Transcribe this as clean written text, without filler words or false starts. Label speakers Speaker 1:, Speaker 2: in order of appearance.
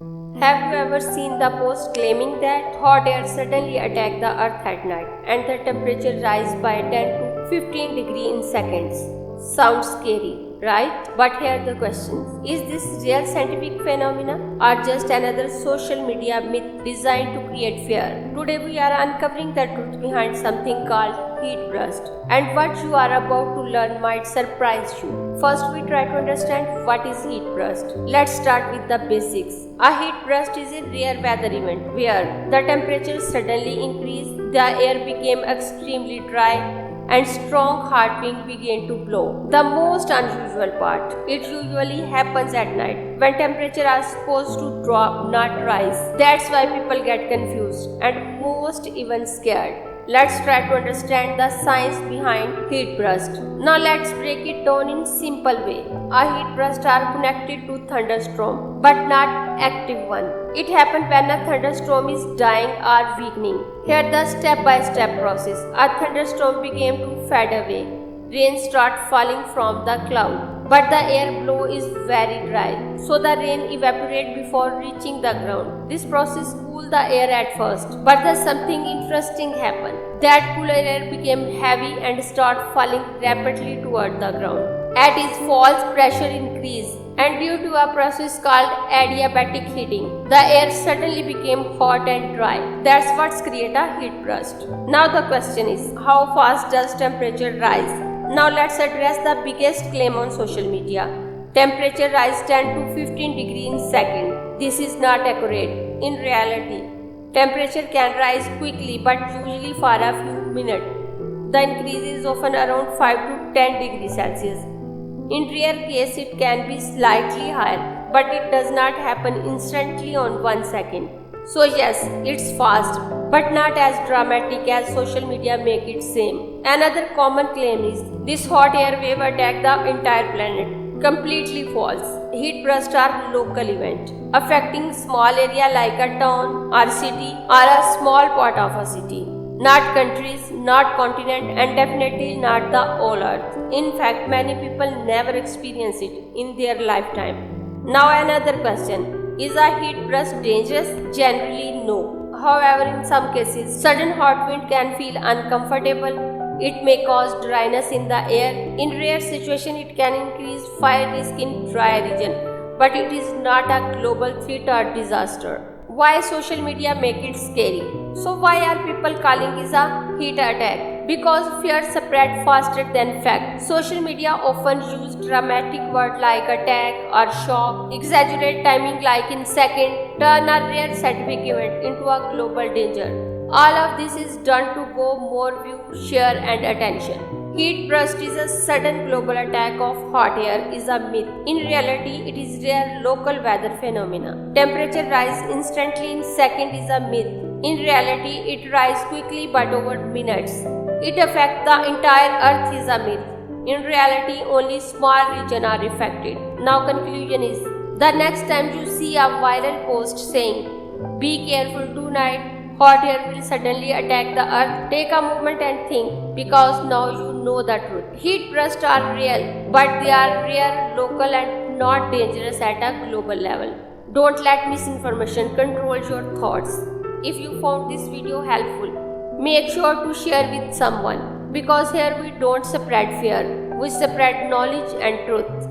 Speaker 1: Have you ever seen the post claiming that hot air suddenly attacked the earth at night and the temperature rise by 10 to 15 degrees in seconds? Sounds scary, right? But here the question. Is this real scientific phenomena or just another social media myth designed to create fear? Today we are uncovering the truth behind something called heat burst, and what you are about to learn might surprise you. First, we try to understand what is heat burst. Let's start with the basics. A heat burst is a rare weather event where the temperature suddenly increased, the air became extremely dry, and strong hot wind began to blow. The most unusual part, it usually happens at night when temperatures are supposed to drop, not rise. That's why people get confused and most even scared. Let's try to understand the science behind heat burst. Now let's break it down in simple way. A heat burst are connected to thunderstorm, but not active one. It happens when a thunderstorm is dying or weakening. Here the step-by-step process. A thunderstorm began to fade away. Rain start falling from the cloud, but the air below is very dry, so the rain evaporates before reaching the ground. This process cooled the air at first, but then something interesting happened. That cooler air became heavy and started falling rapidly toward the ground. At its falls, pressure increased, and due to a process called adiabatic heating, the air suddenly became hot and dry. That's what creates a heat burst. Now the question is, how fast does temperature rise? Now let's address the biggest claim on social media. Temperature rise 10 to 15 degrees in second. This is not accurate. In reality, temperature can rise quickly but usually for a few minutes. The increase is often around 5 to 10 degrees Celsius. In rare case it can be slightly higher, but it does not happen instantly on 1 second. So yes, it's fast, but not as dramatic as social media make it seem. Another common claim is this hot air wave attack the entire planet. Completely false. Heat bursts are local event, affecting small area like a town or city or a small part of a city. Not countries, not continent, and definitely not the whole earth. In fact, many people never experience it in their lifetime. Now another question. Is a heat burst dangerous? Generally no. However, in some cases, sudden hot wind can feel uncomfortable. It may cause dryness in the air. In rare situations, it can increase fire risk in dry region, but it is not a global threat or disaster. Why social media make it scary? So why are people calling it a heat attack? Because fear spread faster than fact. Social media often use dramatic words like attack or shock, exaggerate timing like in second, turn a rare scientific event into a global danger. All of this is done to go more views, share and attention. Heat burst is a sudden global attack of hot air is a myth. In reality, it is rare local weather phenomena. Temperature rise instantly in second is a myth. In reality, it rises quickly but over minutes. It affects the entire earth is a myth. In reality, only small regions are affected. Now conclusion is, the next time you see a viral post saying, be careful tonight, hot air will suddenly attack the earth, take a moment and think, because now you know the truth. Heat bursts are real, but they are rare, local and not dangerous at a global level. Don't let misinformation control your thoughts. If you found this video helpful, make sure to share with someone, because here we don't spread fear, we spread knowledge and truth.